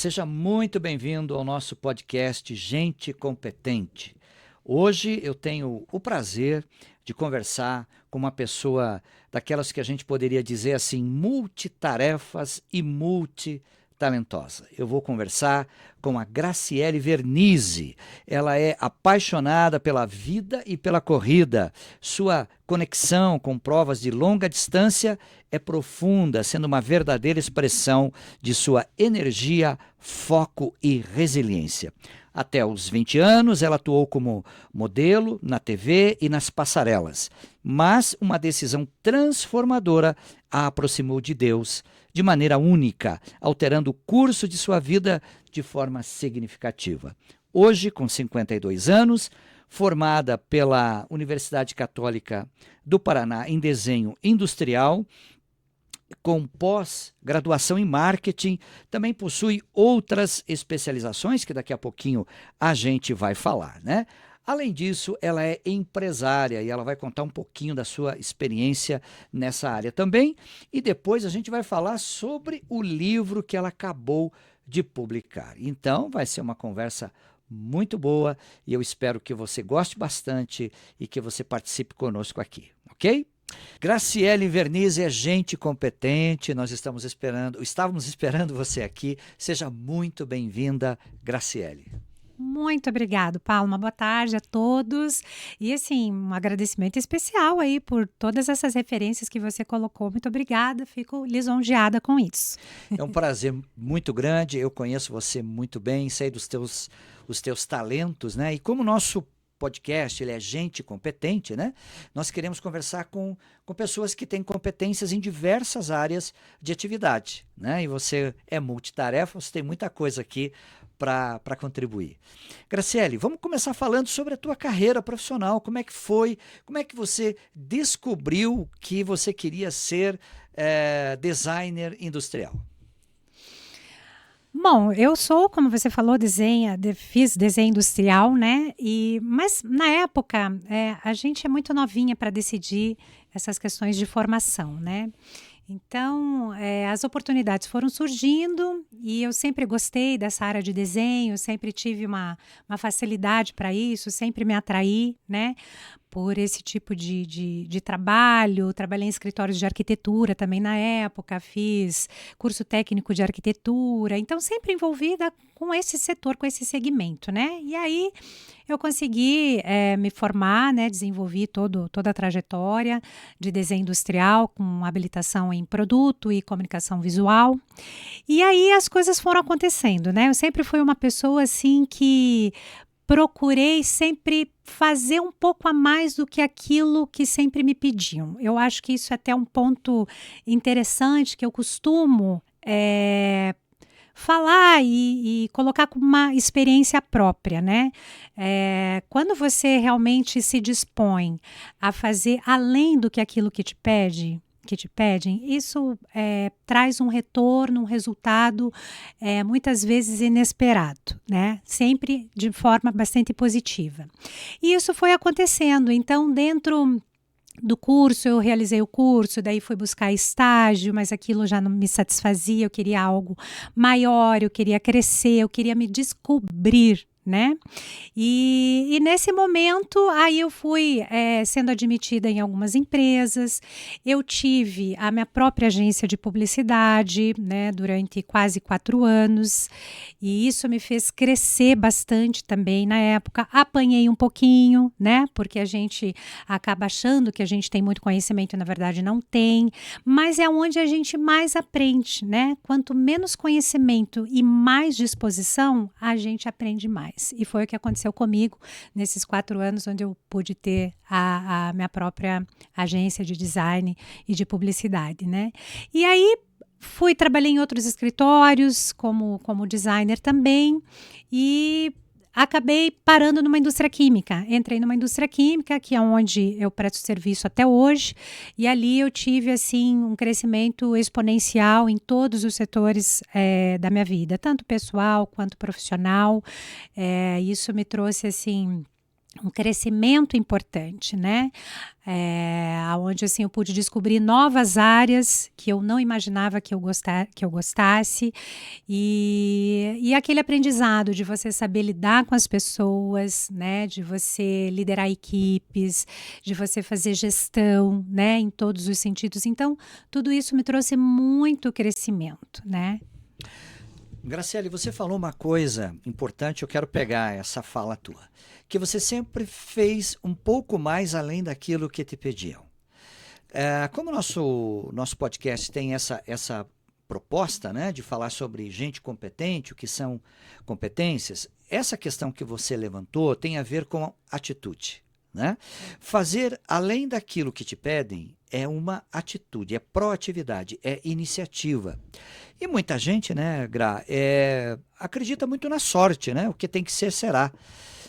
seja muito bem-vindo ao nosso podcast Gente Competente. Hoje eu tenho o prazer de conversar com uma pessoa daquelas que a gente poderia dizer assim, multitarefas e multitalentosa. Eu vou conversar com a Graciele Vernizzi. Ela é apaixonada pela vida e pela corrida. Sua conexão com provas de longa distância é profunda, sendo uma verdadeira expressão de sua energia, foco e resiliência. Até os 20 anos, ela atuou como modelo na TV e nas passarelas, mas uma decisão transformadora a aproximou de Deus de maneira única, alterando o curso de sua vida de forma significativa. Hoje, com 52 anos, formada pela Universidade Católica do Paraná em desenho industrial, com pós-graduação em marketing, também possui outras especializações que daqui a pouquinho a gente vai falar, né? Além disso, ela é empresária e ela vai contar um pouquinho da sua experiência nessa área também. E depois a gente vai falar sobre o livro que ela acabou de publicar. Então, vai ser uma conversa muito boa e eu espero que você goste bastante e que você participe conosco aqui, ok? Graciele Vernizzi é gente competente, estávamos esperando você aqui. Seja muito bem-vinda, Graciele. Muito obrigado, Paulo. Uma boa tarde a todos. E assim, um agradecimento especial aí por todas essas referências que você colocou. Muito obrigada, fico lisonjeada com isso. É um prazer muito grande, eu conheço você muito bem, sei os teus talentos, né? E como o nosso podcast, ele é gente competente, né? Nós queremos conversar com pessoas que têm competências em diversas áreas de atividade, né? E você é multitarefa, você tem muita coisa aqui para contribuir. Graciele, vamos começar falando sobre a tua carreira profissional, como é que foi, como é que você descobriu que você queria ser designer industrial? Bom, eu sou, como você falou, fiz desenho industrial, né? Mas na época, a gente é muito novinha para decidir essas questões de formação, né? Então, as oportunidades foram surgindo e eu sempre gostei dessa área de desenho, sempre tive uma facilidade para isso, sempre me atraí, né? Por esse tipo de trabalho. Trabalhei em escritórios de arquitetura também na época, fiz curso técnico de arquitetura, então sempre envolvida com esse setor, com esse segmento, né? E aí eu consegui me formar, né? Desenvolvi toda a trajetória de desenho industrial com habilitação em produto e comunicação visual. E aí as coisas foram acontecendo, né? Eu sempre fui uma pessoa assim que procurei sempre fazer um pouco a mais do que aquilo que sempre me pediam. Eu acho que isso é até um ponto interessante que eu costumo falar e colocar como uma experiência própria, né? Quando você realmente se dispõe a fazer além do que aquilo que te pedem, isso traz um retorno, um resultado muitas vezes inesperado, né? Sempre de forma bastante positiva. E isso foi acontecendo. Então, dentro do curso, eu realizei o curso, daí fui buscar estágio, mas aquilo já não me satisfazia, eu queria algo maior, eu queria crescer, eu queria me descobrir, né? E nesse momento, aí eu fui sendo admitida em algumas empresas, eu tive a minha própria agência de publicidade, né, durante quase 4 anos, e isso me fez crescer bastante também na época. Apanhei um pouquinho, né, porque a gente acaba achando que a gente tem muito conhecimento e na verdade não tem, mas é onde a gente mais aprende, né? Quanto menos conhecimento e mais disposição, a gente aprende mais. E foi o que aconteceu comigo nesses 4 anos, onde eu pude ter a minha própria agência de design e de publicidade, né? E aí trabalhei em outros escritórios como designer também e acabei parando numa indústria química. Entrei numa indústria química, que é onde eu presto serviço até hoje, e ali eu tive assim um crescimento exponencial em todos os setores da minha vida, tanto pessoal quanto profissional. Isso me trouxe assim um crescimento importante, né? Onde assim eu pude descobrir novas áreas que eu não imaginava que eu gostasse e aquele aprendizado de você saber lidar com as pessoas, né? De você liderar equipes, de você fazer gestão, né? Em todos os sentidos. Então, tudo isso me trouxe muito crescimento, né? Graciele, você falou uma coisa importante, eu quero pegar essa fala tua, que você sempre fez um pouco mais além daquilo que te pediam. Como o nosso podcast tem essa proposta, né, de falar sobre gente competente, o que são competências, essa questão que você levantou tem a ver com atitude. Né? Fazer além daquilo que te pedem é uma atitude, é proatividade, é iniciativa. E muita gente, né, Gra, acredita muito na sorte, né? O que tem que ser, será.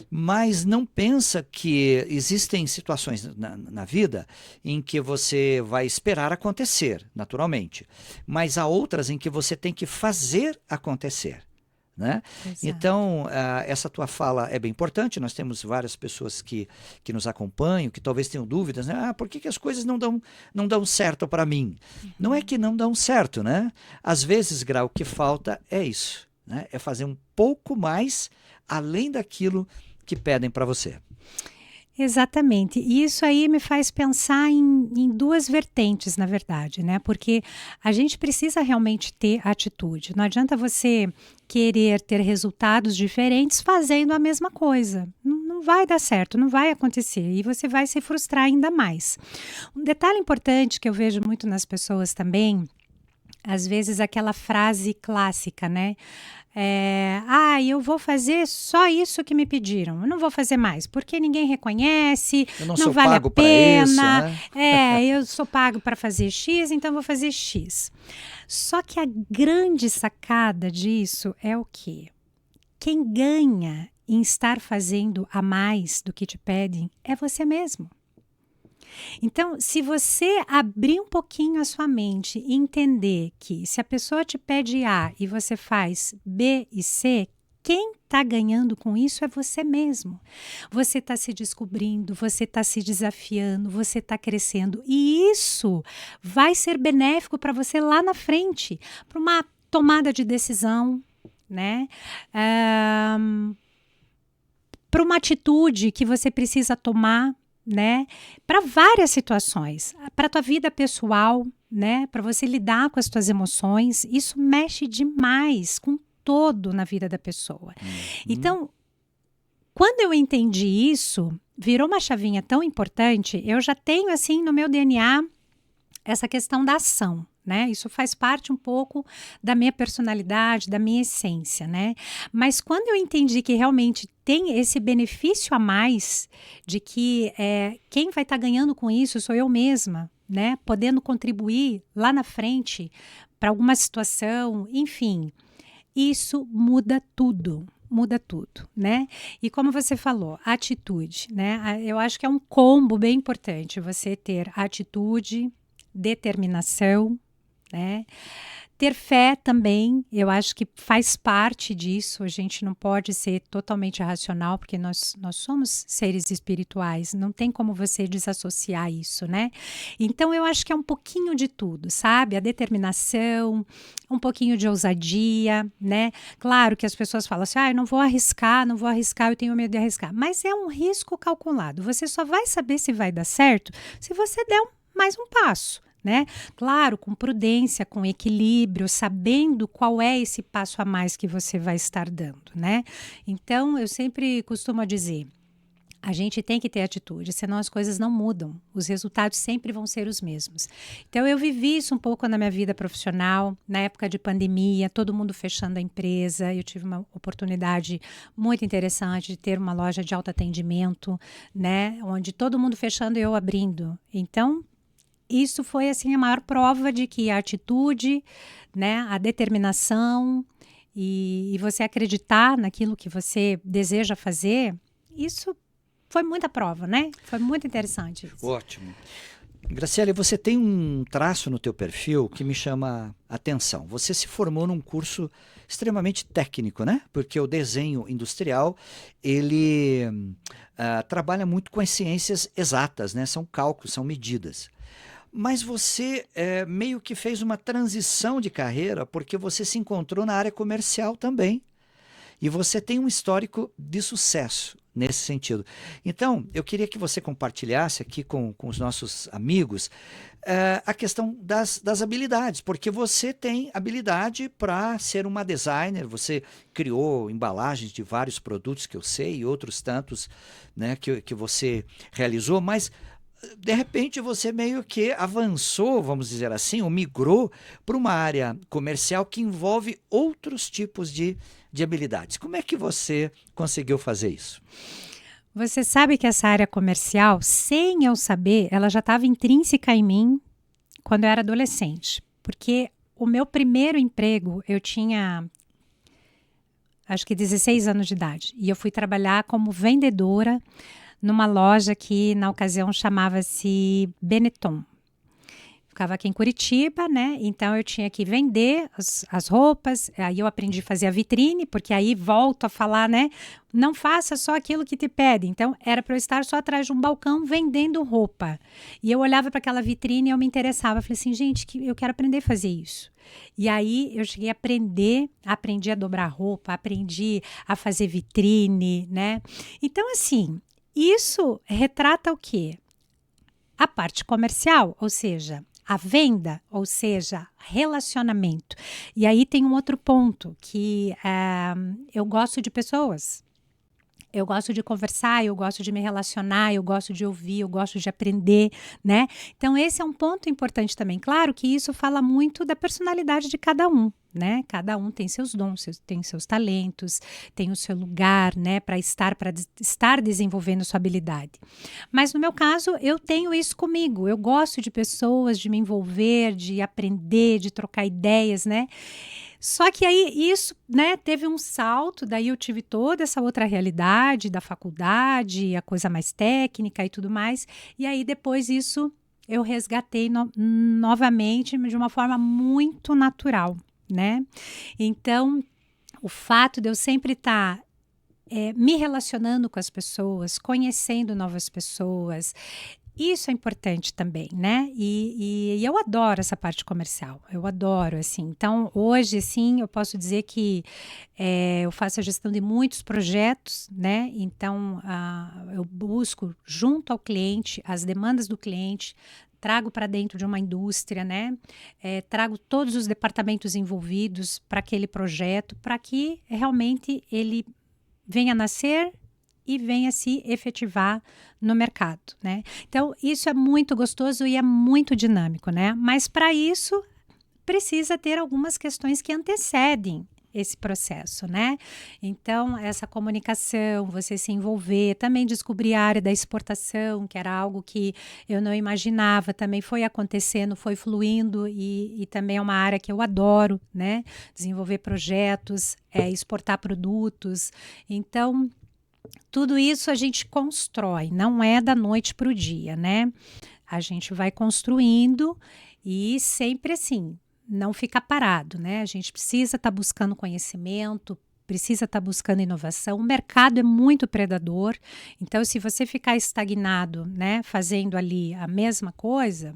Mas não pensa que existem situações na vida em que você vai esperar acontecer, naturalmente. Mas há outras em que você tem que fazer acontecer. Né? Então, essa tua fala é bem importante. Nós temos várias pessoas que nos acompanham, que talvez tenham dúvidas, né? Por que as coisas não dão certo para mim? Não é que não dão certo, né? Às vezes, Gra, o que falta é isso, né? É fazer um pouco mais além daquilo que pedem para você. Exatamente. E isso aí me faz pensar em duas vertentes, na verdade, né? Porque a gente precisa realmente ter atitude. Não adianta você querer ter resultados diferentes fazendo a mesma coisa. Não vai dar certo, não vai acontecer. E você vai se frustrar ainda mais. Um detalhe importante que eu vejo muito nas pessoas também, às vezes aquela frase clássica, né? Eu vou fazer só isso que me pediram. Eu não vou fazer mais, porque ninguém reconhece, eu não sou vale pago a pena. Isso, né? Eu sou pago para fazer X, então vou fazer X. Só que a grande sacada disso é o quê? Quem ganha em estar fazendo a mais do que te pedem é você mesmo. Então, se você abrir um pouquinho a sua mente e entender que se a pessoa te pede A e você faz B e C, quem está ganhando com isso é você mesmo. Você está se descobrindo, você está se desafiando, você está crescendo. E isso vai ser benéfico para você lá na frente, para uma tomada de decisão, né? Para uma atitude que você precisa tomar, né? Para várias situações, para a tua vida pessoal, né? Para você lidar com as tuas emoções, isso mexe demais com todo na vida da pessoa. Então, quando eu entendi isso, virou uma chavinha tão importante, eu já tenho assim no meu DNA essa questão da ação. Né? Isso faz parte um pouco da minha personalidade, da minha essência, né? Mas quando eu entendi que realmente tem esse benefício a mais de que quem vai estar ganhando com isso sou eu mesma, né? Podendo contribuir lá na frente para alguma situação, enfim, isso muda tudo. Muda tudo, né? E como você falou, atitude, né? Eu acho que é um combo bem importante você ter atitude, determinação, né? Ter fé também, eu acho que faz parte disso. A gente não pode ser totalmente racional, porque nós somos seres espirituais, não tem como você desassociar isso, né? Então eu acho que é um pouquinho de tudo, sabe? A determinação, um pouquinho de ousadia, né? Claro que as pessoas falam assim, eu não vou arriscar, eu tenho medo de arriscar, mas é um risco calculado. Você só vai saber se vai dar certo se você der mais um passo. Né? Claro, com prudência, com equilíbrio, sabendo qual é esse passo a mais que você vai estar dando, né? Então, eu sempre costumo dizer, a gente tem que ter atitude, senão as coisas não mudam, os resultados sempre vão ser os mesmos. Então, eu vivi isso um pouco na minha vida profissional, na época de pandemia, todo mundo fechando a empresa, eu tive uma oportunidade muito interessante de ter uma loja de autoatendimento, né? Onde todo mundo fechando e eu abrindo. Então, isso foi assim a maior prova de que a atitude, né, a determinação e você acreditar naquilo que você deseja fazer, isso foi muita prova, né? Foi muito interessante isso. Ótimo. Graciele, você tem um traço no teu perfil que me chama a atenção. Você se formou num curso extremamente técnico, né? Porque o desenho industrial, ele trabalha muito com as ciências exatas, né? São cálculos, são medidas. Mas você meio que fez uma transição de carreira porque você se encontrou na área comercial também. E você tem um histórico de sucesso nesse sentido. Então, eu queria que você compartilhasse aqui com os nossos amigos a questão das habilidades, porque você tem habilidade para ser uma designer, você criou embalagens de vários produtos que eu sei e outros tantos, né, que você realizou, mas de repente você meio que avançou, vamos dizer assim, ou migrou para uma área comercial que envolve outros tipos de habilidades. Como é que você conseguiu fazer isso? Você sabe que essa área comercial, sem eu saber, ela já estava intrínseca em mim quando eu era adolescente. Porque o meu primeiro emprego, eu tinha acho que 16 anos de idade. E eu fui trabalhar como vendedora numa loja que na ocasião chamava-se Benetton. Ficava aqui em Curitiba, né? Então eu tinha que vender as roupas, aí eu aprendi a fazer a vitrine, porque aí volto a falar, né? Não faça só aquilo que te pedem. Então era para eu estar só atrás de um balcão vendendo roupa. E eu olhava para aquela vitrine e eu me interessava. Falei assim, gente, eu quero aprender a fazer isso. E aí eu cheguei a aprendi a dobrar roupa, aprendi a fazer vitrine, né? Então assim, isso retrata o quê? A parte comercial, ou seja, a venda, ou seja, relacionamento. E aí tem um outro ponto, que eu gosto de pessoas. Eu gosto de conversar, eu gosto de me relacionar, eu gosto de ouvir, eu gosto de aprender, né? Então, esse é um ponto importante também. Claro que isso fala muito da personalidade de cada um, né? Cada um tem seus dons, tem seus talentos, tem o seu lugar, né? Para estar desenvolvendo sua habilidade. Mas no meu caso, eu tenho isso comigo. Eu gosto de pessoas, de me envolver, de aprender, de trocar ideias, né? Só que aí isso, né, teve um salto, daí eu tive toda essa outra realidade da faculdade, a coisa mais técnica e tudo mais, e aí depois isso eu resgatei novamente de uma forma muito natural, né? Então, o fato de eu sempre estar me relacionando com as pessoas, conhecendo novas pessoas, isso é importante também, né? E eu adoro essa parte comercial, eu adoro, assim. Então, hoje, sim, eu posso dizer que eu faço a gestão de muitos projetos, né? Então, eu busco junto ao cliente as demandas do cliente, trago para dentro de uma indústria, né? Trago todos os departamentos envolvidos para aquele projeto, para que realmente ele venha a nascer e venha se efetivar no mercado, né? Então, isso é muito gostoso e é muito dinâmico, né? Mas para isso, precisa ter algumas questões que antecedem esse processo, né? Então, essa comunicação, você se envolver, também descobrir a área da exportação, que era algo que eu não imaginava, também foi acontecendo, foi fluindo e também é uma área que eu adoro, né? Desenvolver projetos, exportar produtos. Então, tudo isso a gente constrói, não é da noite para o dia, né? A gente vai construindo e sempre assim, não fica parado, né? A gente precisa estar buscando conhecimento, precisa estar buscando inovação. O mercado é muito predador, então se você ficar estagnado, né, fazendo ali a mesma coisa,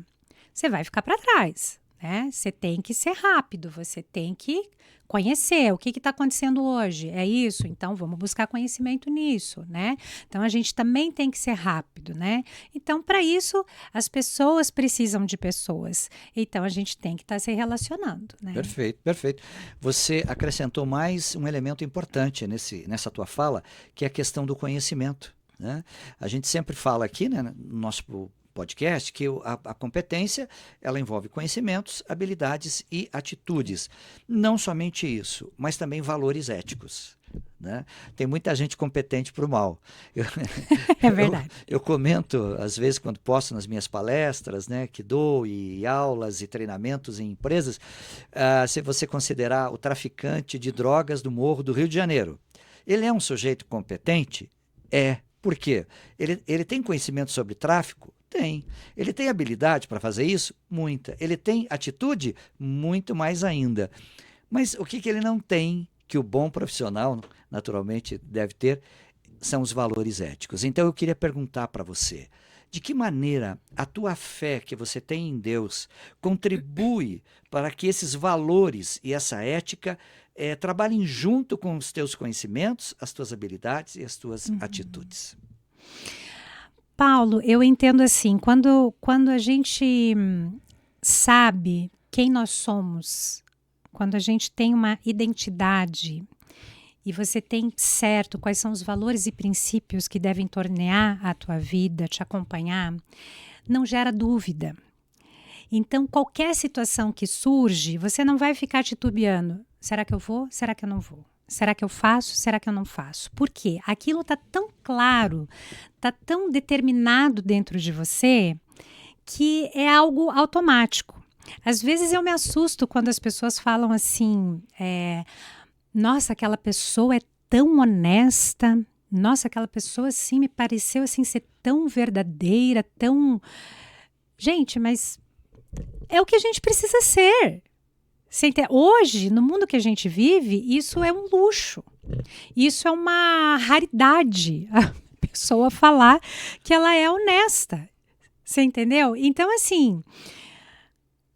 você vai ficar para trás, né? Você tem que ser rápido, você tem que conhecer o que está acontecendo hoje. É isso? Então, vamos buscar conhecimento nisso, né? Então, a gente também tem que ser rápido, né? Então, para isso, as pessoas precisam de pessoas. Então, a gente tem que estar se relacionando, né? Perfeito, perfeito. Você acrescentou mais um elemento importante nessa tua fala, que é a questão do conhecimento, né? A gente sempre fala aqui, né, no nosso podcast, que a competência, ela envolve conhecimentos, habilidades e atitudes. Não somente isso, mas também valores éticos, né? Tem muita gente competente para o mal. É verdade. Eu comento, às vezes, quando posto nas minhas palestras, né, que dou, e aulas e treinamentos em empresas, se você considerar o traficante de drogas do Morro do Rio de Janeiro, ele é um sujeito competente? É. Por quê? Ele tem conhecimento sobre tráfico? Tem. Ele tem habilidade para fazer isso? Muita. Ele tem atitude? Muito mais ainda. Mas o que ele não tem, que o bom profissional naturalmente deve ter, são os valores éticos. Então eu queria perguntar para você, de que maneira a tua fé que você tem em Deus contribui para que esses valores e essa ética trabalhem junto com os teus conhecimentos, as tuas habilidades e as tuas atitudes? Paulo, eu entendo assim, quando a gente sabe quem nós somos, quando a gente tem uma identidade e você tem certo quais são os valores e princípios que devem tornear a tua vida, te acompanhar, não gera dúvida. Então, qualquer situação que surge, você não vai ficar titubeando. Será que eu vou? Será que eu não vou? Será que eu faço? Será que eu não faço? Por quê? Aquilo está tão claro, está tão determinado dentro de você, que é algo automático. Às vezes eu me assusto quando as pessoas falam assim, nossa, aquela pessoa é tão honesta, nossa, aquela pessoa assim me pareceu assim ser tão verdadeira, tão... Gente, mas é o que a gente precisa ser. Hoje, no mundo que a gente vive, isso é um luxo. Isso é uma raridade, a pessoa falar que ela é honesta. Você entendeu? Então, assim,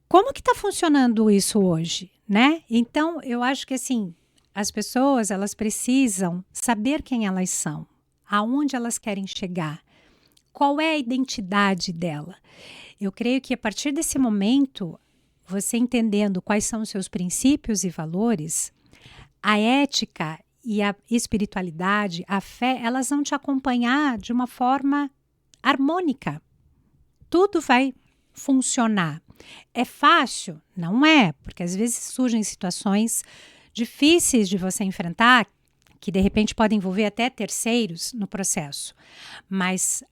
como que está funcionando isso hoje, né? Então, eu acho que, assim, as pessoas, elas precisam saber quem elas são, aonde elas querem chegar, qual é a identidade dela. Eu creio que a partir desse momento, você entendendo quais são os seus princípios e valores, a ética e a espiritualidade, a fé, elas vão te acompanhar de uma forma harmônica. Tudo vai funcionar. É fácil? Não é, porque às vezes surgem situações difíceis de você enfrentar, que de repente podem envolver até terceiros no processo. Mas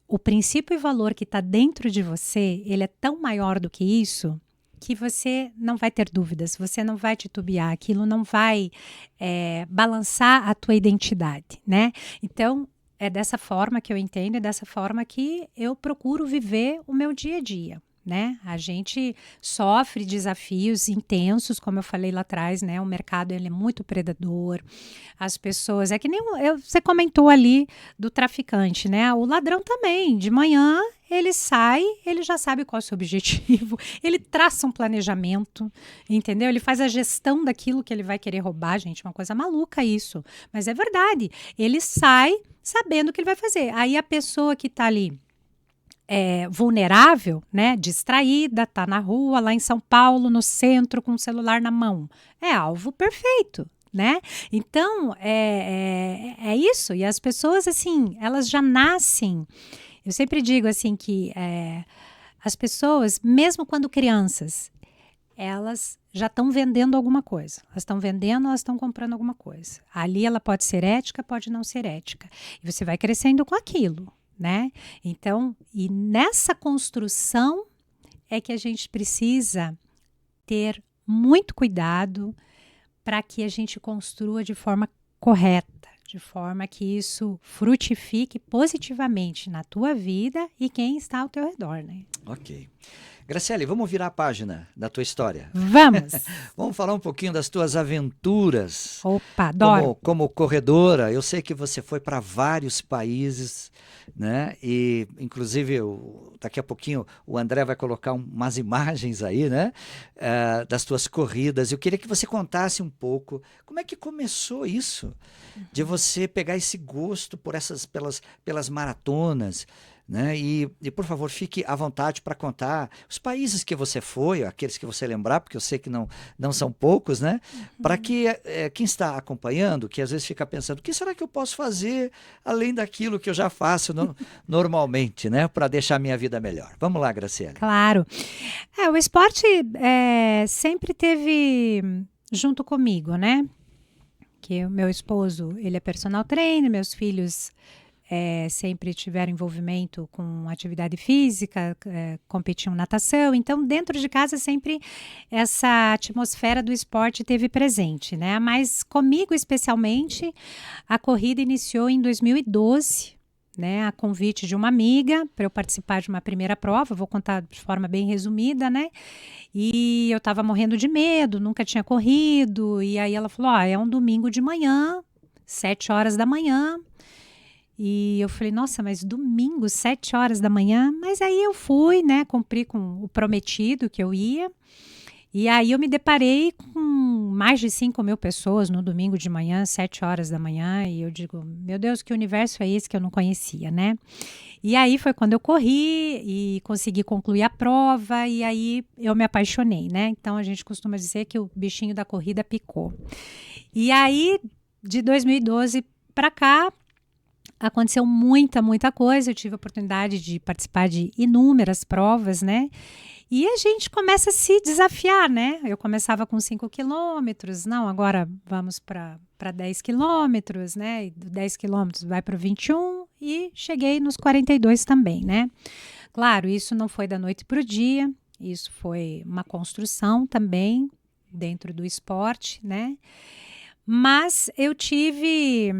o princípio e valor que está dentro de você, ele é tão maior do que isso, que você não vai ter dúvidas, você não vai titubear, aquilo não vai balançar a tua identidade, né? Então, é dessa forma que eu entendo, é dessa forma que eu procuro viver o meu dia a dia, né? A gente sofre desafios intensos, como eu falei lá atrás, né? O mercado ele é muito predador, as pessoas... É que nem você comentou ali do traficante, né? O ladrão também, de manhã... Ele sai, ele já sabe qual é o seu objetivo, ele traça um planejamento, entendeu? Ele faz a gestão daquilo que ele vai querer roubar, gente, uma coisa maluca isso. Mas é verdade, ele sai sabendo o que ele vai fazer. Aí a pessoa que está ali vulnerável, né, distraída, está na rua, lá em São Paulo, no centro, com o celular na mão, é alvo perfeito. Né? Então, é isso. E as pessoas, assim, elas já nascem... Eu sempre digo assim que as pessoas, mesmo quando crianças, elas já estão vendendo alguma coisa. Elas estão vendendo, elas estão comprando alguma coisa. Ali ela pode ser ética, pode não ser ética. E você vai crescendo com aquilo, né? Então, e nessa construção é que a gente precisa ter muito cuidado para que a gente construa de forma correta, de forma que isso frutifique positivamente na tua vida e quem está ao teu redor, né? Ok. Graciele, vamos virar a página da tua história. Vamos! Vamos falar um pouquinho das tuas aventuras. Opa, adoro! Como corredora, eu sei que você foi para vários países, né? E, inclusive, daqui a pouquinho o André vai colocar umas imagens aí, né? Das tuas corridas. Eu queria que você contasse um pouco como é que começou isso, de você pegar esse gosto pelas maratonas, né? E, por favor, fique à vontade para contar os países que você foi, aqueles que você lembrar, porque eu sei que não são poucos, né? Para que quem está acompanhando, que às vezes fica pensando, o que será que eu posso fazer além daquilo que eu já faço normalmente, né? Para deixar a minha vida melhor. Vamos lá, Graciele. Claro. O esporte sempre teve junto comigo, né? Que o meu esposo, ele é personal trainer, meus filhos... sempre tiveram envolvimento com atividade física, competiam natação. Então, dentro de casa, sempre essa atmosfera do esporte teve presente, né? Mas comigo, especialmente, a corrida iniciou em 2012, né, a convite de uma amiga para eu participar de uma primeira prova. Vou contar de forma bem resumida, né? E eu estava morrendo de medo, nunca tinha corrido. E aí ela falou: é um domingo de manhã, 7 horas da manhã. E eu falei: nossa, mas domingo, 7 horas da manhã? Mas aí eu fui, né? Cumpri com o prometido que eu ia. E aí eu me deparei com mais de 5.000 pessoas no domingo de manhã, 7 horas da manhã, e eu digo: meu Deus, que universo é esse que eu não conhecia, né? E aí foi quando eu corri e consegui concluir a prova, e aí eu me apaixonei, né? Então a gente costuma dizer que o bichinho da corrida picou. E aí, de 2012 para cá, aconteceu muita coisa. Eu tive a oportunidade de participar de inúmeras provas, né? E a gente começa a se desafiar, né? Eu começava com 5 quilômetros, não, agora vamos para 10 quilômetros, né? E do 10 quilômetros vai para o 21 e cheguei nos 42 também, né? Claro, isso não foi da noite para o dia, isso foi uma construção também dentro do esporte, né? Mas eu tive,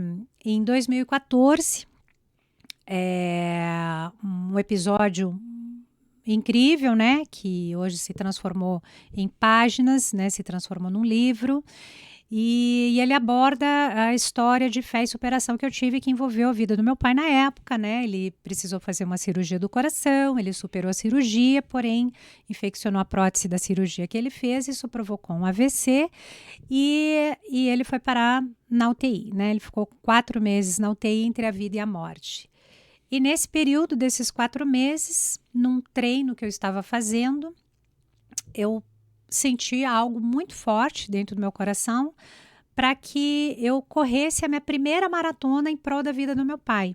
em 2014, um episódio incrível, né, que hoje se transformou em páginas, né, se transformou num livro, e ele aborda a história de fé e superação que eu tive, que envolveu a vida do meu pai na época, né? Ele precisou fazer uma cirurgia do coração, ele superou a cirurgia, porém infeccionou a prótese da cirurgia que ele fez, isso provocou um AVC, e ele foi parar na UTI, né? Ele ficou 4 meses na UTI entre a vida e a morte. E nesse período desses 4 meses, num treino que eu estava fazendo, eu senti algo muito forte dentro do meu coração para que eu corresse a minha primeira maratona em prol da vida do meu pai.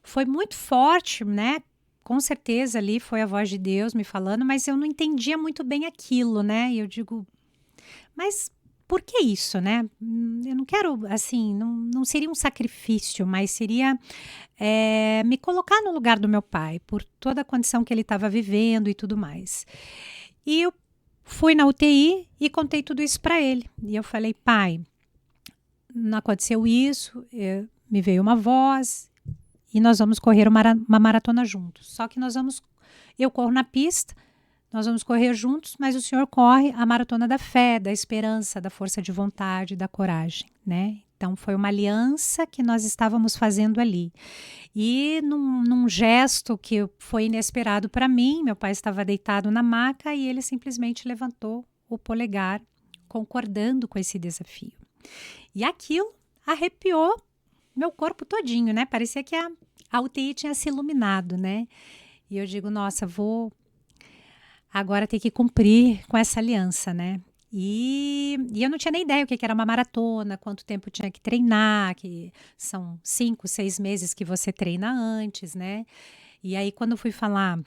Foi muito forte, né? Com certeza ali foi a voz de Deus me falando, mas eu não entendia muito bem aquilo, né? E eu digo, mas por que isso, né? Eu não quero, assim, não seria um sacrifício, mas seria me colocar no lugar do meu pai, por toda a condição que ele estava vivendo e tudo mais. E eu fui na UTI e contei tudo isso para ele. E eu falei: pai, não aconteceu isso, me veio uma voz e nós vamos correr uma maratona juntos. Só que eu corro na pista, nós vamos correr juntos, mas o senhor corre a maratona da fé, da esperança, da força de vontade, da coragem, né? Então foi uma aliança que nós estávamos fazendo ali. E num gesto que foi inesperado para mim, meu pai estava deitado na maca e ele simplesmente levantou o polegar, concordando com esse desafio. E aquilo arrepiou meu corpo todinho, né? Parecia que a UTI tinha se iluminado, né? E eu digo: nossa, vou agora ter que cumprir com essa aliança, né? E eu não tinha nem ideia o que era uma maratona, quanto tempo tinha que treinar, que são 5, 6 meses que você treina antes, né? E aí, quando eu fui falar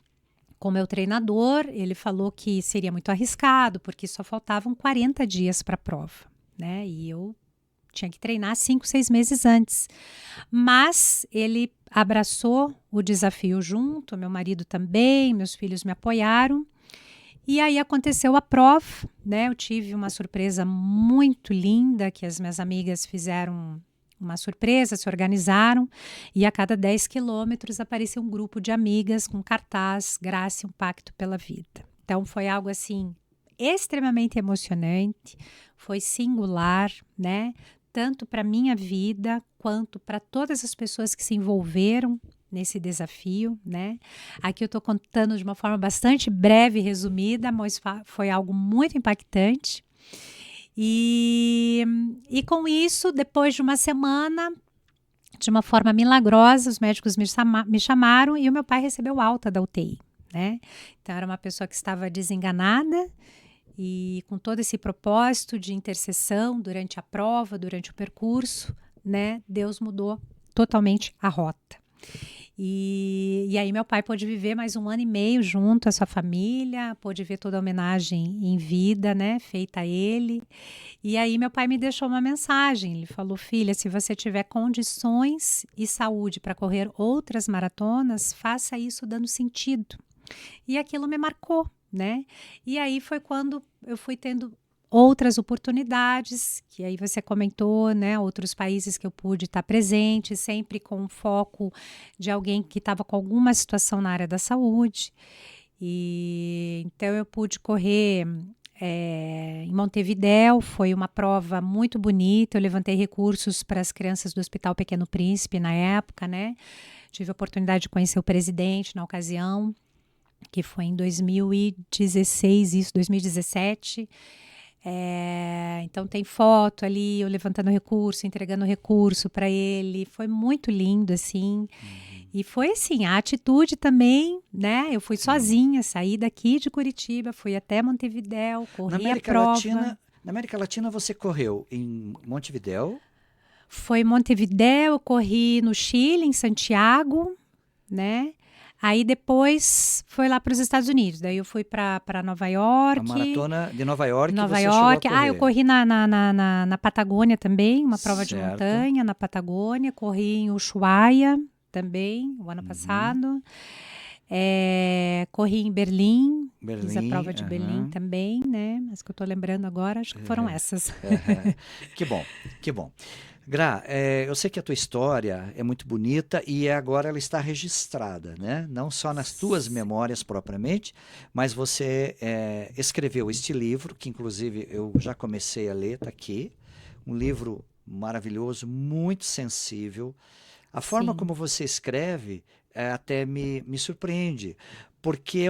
com o meu treinador, ele falou que seria muito arriscado, porque só faltavam 40 dias para a prova, né? E eu tinha que treinar 5, 6 meses antes. Mas ele abraçou o desafio junto, meu marido também, meus filhos me apoiaram. E aí aconteceu a prova, né? Eu tive uma surpresa muito linda, que as minhas amigas fizeram uma surpresa, se organizaram, e a cada 10 quilômetros apareceu um grupo de amigas com cartaz: Graça, um pacto pela vida. Então foi algo assim extremamente emocionante, foi singular, né? Tanto para minha vida quanto para todas as pessoas que se envolveram nesse desafio, né? Aqui eu estou contando de uma forma bastante breve e resumida, mas foi algo muito impactante. E com isso, depois de uma semana, de uma forma milagrosa, os médicos me chamaram e o meu pai recebeu alta da UTI, né? Então era uma pessoa que estava desenganada e com todo esse propósito de intercessão durante a prova, durante o percurso, né? Deus mudou totalmente a rota. E aí meu pai pôde viver mais 1 ano e meio junto à sua família, pôde ver toda a homenagem em vida, né, feita a ele. E aí meu pai me deixou uma mensagem, ele falou: filha, se você tiver condições e saúde para correr outras maratonas, faça isso dando sentido. E aquilo me marcou, né? E aí foi quando eu fui tendo outras oportunidades, que aí você comentou, né, outros países que eu pude estar presente, sempre com o foco de alguém que estava com alguma situação na área da saúde. E então eu pude correr em Montevidéu, foi uma prova muito bonita. Eu levantei recursos para as crianças do Hospital Pequeno Príncipe na época, né? Tive a oportunidade de conhecer o presidente na ocasião, que foi em 2016, isso, 2017. Então tem foto ali, eu levantando recurso, entregando recurso para ele. Foi muito lindo, assim. E foi assim, a atitude também, né? Eu fui sozinha, saí daqui de Curitiba, fui até Montevidéu, corri a prova. Na América Latina você correu em Montevidéu. Foi Montevidéu, eu corri no Chile, em Santiago, né? Aí depois foi lá para os Estados Unidos. Daí eu fui para Nova York. A maratona de Nova York Nova você York. chegou a correr. Eu corri na Patagônia também, uma prova de Certo. montanha na Patagônia. Corri em Ushuaia também, o ano passado. Corri em Berlim, fiz a prova de Berlim também, né? As que eu estou lembrando agora, acho que foram essas. Que bom, que bom. Gra, eu sei que a tua história é muito bonita e agora ela está registrada, né? Não só nas tuas memórias propriamente, mas você escreveu este livro, que inclusive eu já comecei a ler, está aqui. Um livro maravilhoso, muito sensível. A forma como você escreve até me surpreende, porque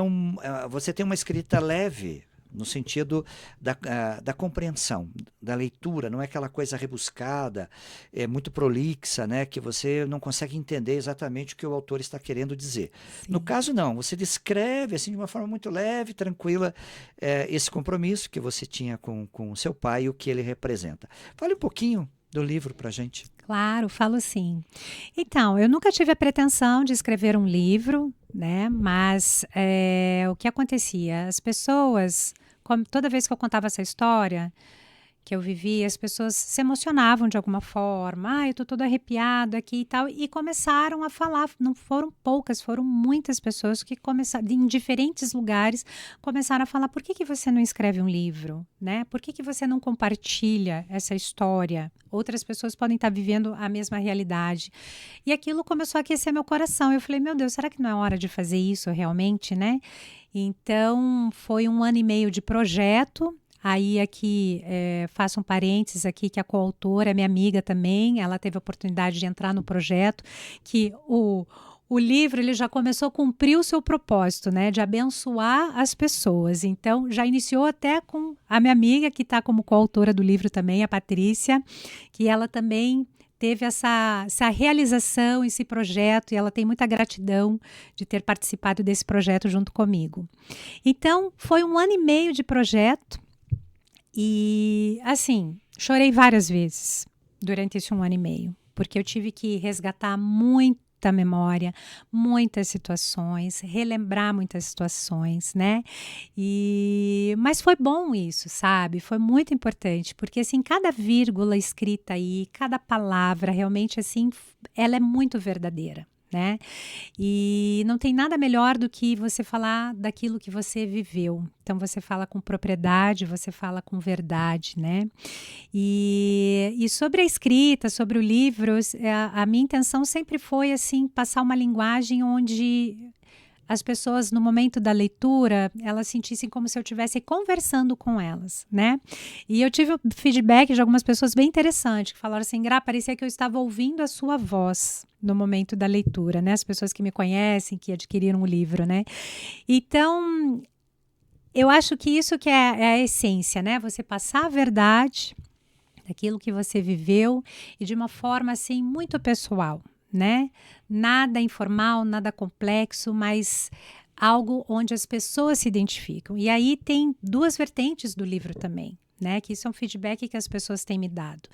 você tem uma escrita leve, no sentido da compreensão, da leitura, não é aquela coisa rebuscada, muito prolixa, né, que você não consegue entender exatamente o que o autor está querendo dizer. Sim. No caso, não, você descreve assim, de uma forma muito leve, tranquila, esse compromisso que você tinha com o seu pai e o que ele representa. Fale um pouquinho do livro para a gente. Claro, falo sim. Então, eu nunca tive a pretensão de escrever um livro, né? Mas o que acontecia? As pessoas, toda vez que eu contava essa história que eu vivi, as pessoas se emocionavam de alguma forma. Eu tô todo arrepiado aqui e tal. E começaram a falar. Não foram poucas, foram muitas pessoas que começaram, em diferentes lugares, começaram a falar: por que você não escreve um livro, né? Por que você não compartilha essa história? Outras pessoas podem estar vivendo a mesma realidade. E aquilo começou a aquecer meu coração. Eu falei: meu Deus, será que não é hora de fazer isso realmente, né? Então, foi 1 ano e meio de projeto. Aí aqui, faço um parênteses aqui, que a coautora é minha amiga também, ela teve a oportunidade de entrar no projeto, que o livro ele já começou a cumprir o seu propósito, né, de abençoar as pessoas. Então, já iniciou até com a minha amiga, que está como coautora do livro também, a Patrícia, que ela também teve essa realização, esse projeto, e ela tem muita gratidão de ter participado desse projeto junto comigo. Então, foi 1 ano e meio de projeto. E, assim, chorei várias vezes durante esse 1 ano e meio, porque eu tive que resgatar muita memória, muitas situações, relembrar muitas situações, né? Mas foi bom isso, sabe? Foi muito importante, porque, assim, cada vírgula escrita aí, cada palavra, realmente, assim, ela é muito verdadeira, né? E não tem nada melhor do que você falar daquilo que você viveu. Então você fala com propriedade, você fala com verdade, né? E sobre a escrita, sobre o livro, a minha intenção sempre foi assim passar uma linguagem onde as pessoas, no momento da leitura, elas sentissem como se eu estivesse conversando com elas, né? E eu tive o feedback de algumas pessoas bem interessante, que falaram assim: Gra, parecia que eu estava ouvindo a sua voz no momento da leitura, né? As pessoas que me conhecem, que adquiriram o livro, né? Então, eu acho que isso que é a essência, né? Você passar a verdade daquilo que você viveu e de uma forma, assim, muito pessoal, né? Nada informal, nada complexo, mas algo onde as pessoas se identificam. E aí tem 2 vertentes do livro também, né? Que isso é um feedback que as pessoas têm me dado.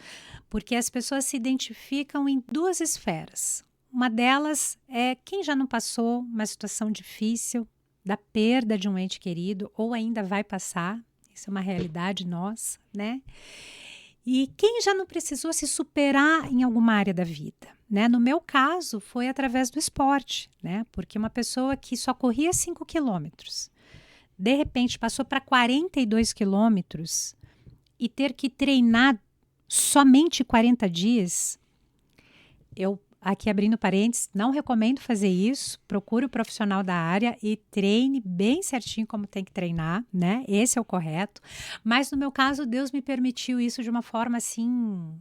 Porque as pessoas se identificam em 2 esferas. Uma delas é quem já não passou uma situação difícil da perda de um ente querido ou ainda vai passar. Isso é uma realidade nossa, né? E quem já não precisou se superar em alguma área da vida, né? No meu caso, foi através do esporte, né? Porque uma pessoa que só corria 5 quilômetros, de repente passou para 42 quilômetros, e ter que treinar somente 40 dias, eu, aqui abrindo parênteses, não recomendo fazer isso. Procure o profissional da área e treine bem certinho como tem que treinar, né? Esse é o correto. Mas no meu caso, Deus me permitiu isso de uma forma assim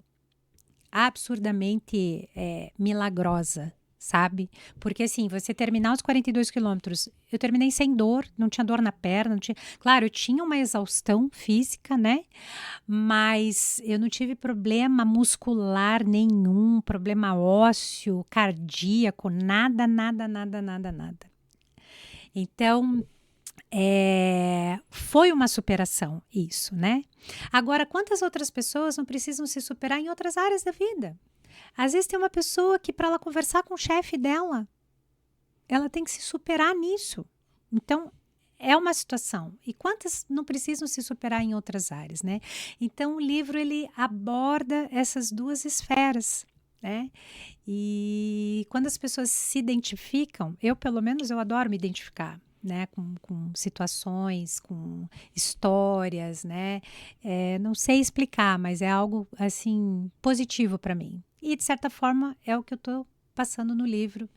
absurdamente milagrosa, sabe? Porque assim, você terminar os 42 quilômetros, eu terminei sem dor, não tinha dor na perna, não tinha... Claro, eu tinha uma exaustão física, né? Mas eu não tive problema muscular nenhum, problema ósseo, cardíaco, nada, nada, nada, nada, nada. Então, foi uma superação isso, né? Agora, quantas outras pessoas não precisam se superar em outras áreas da vida? Às vezes tem uma pessoa que para ela conversar com o chefe dela, ela tem que se superar nisso. Então, é uma situação. E quantas não precisam se superar em outras áreas, né? Então, o livro, ele aborda essas duas esferas, né? E quando as pessoas se identificam, eu, pelo menos, eu adoro me identificar, né? Com situações, com histórias, né? Não sei explicar, mas é algo, assim, positivo para mim. E, de certa forma, é o que eu estou passando no livro.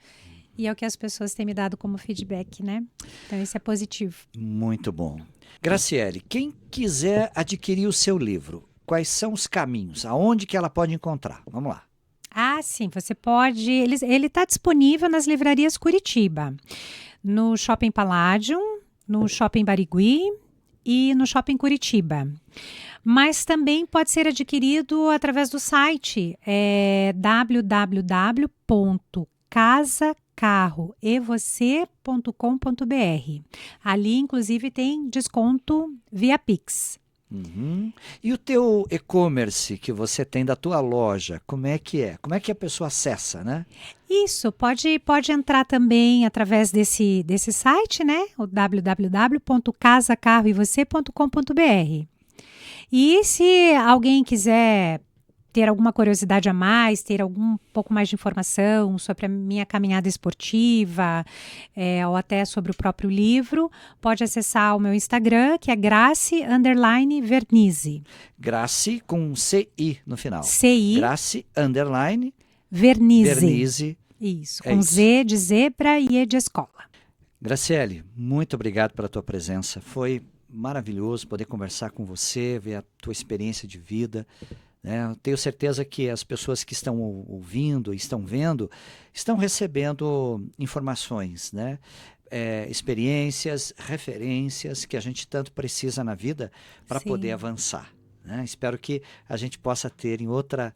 E é o que as pessoas têm me dado como feedback, né? Então, isso é positivo. Muito bom. Graciele, quem quiser adquirir o seu livro, quais são os caminhos? Aonde que ela pode encontrar? Vamos lá. Ah, sim, você pode... Ele está disponível nas livrarias Curitiba, no Shopping Palladium, no Shopping Barigui e no Shopping Curitiba. Mas também pode ser adquirido através do site www.casacarroevocê.com.br. Ali, inclusive, tem desconto via Pix. Uhum. E o teu e-commerce que você tem da tua loja, como é que é? Como é que a pessoa acessa, né? Isso, pode entrar também através desse site, né? O www.casacarroevocê.com.br. E se alguém quiser ter alguma curiosidade a mais, ter algum pouco mais de informação sobre a minha caminhada esportiva, ou até sobre o próprio livro, pode acessar o meu Instagram, que é Grace_Vernizzi. Grace com CI no final. CI. Grace_ Vernizzi. Vernizzi. Isso, É com isso. Z de zebra e E de escola. Graciele, muito obrigado pela tua presença. Foi maravilhoso poder conversar com você, ver a tua experiência de vida. Eu tenho certeza que as pessoas que estão ouvindo, estão vendo, estão recebendo informações, né? Experiências, referências que a gente tanto precisa na vida para Sim. poder avançar, né? Espero que a gente possa ter em outra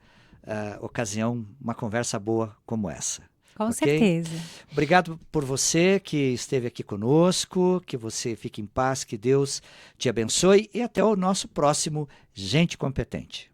ocasião uma conversa boa como essa. Com Ok? certeza. Obrigado por você que esteve aqui conosco, que você fique em paz, que Deus te abençoe e até o nosso próximo Gente Competente.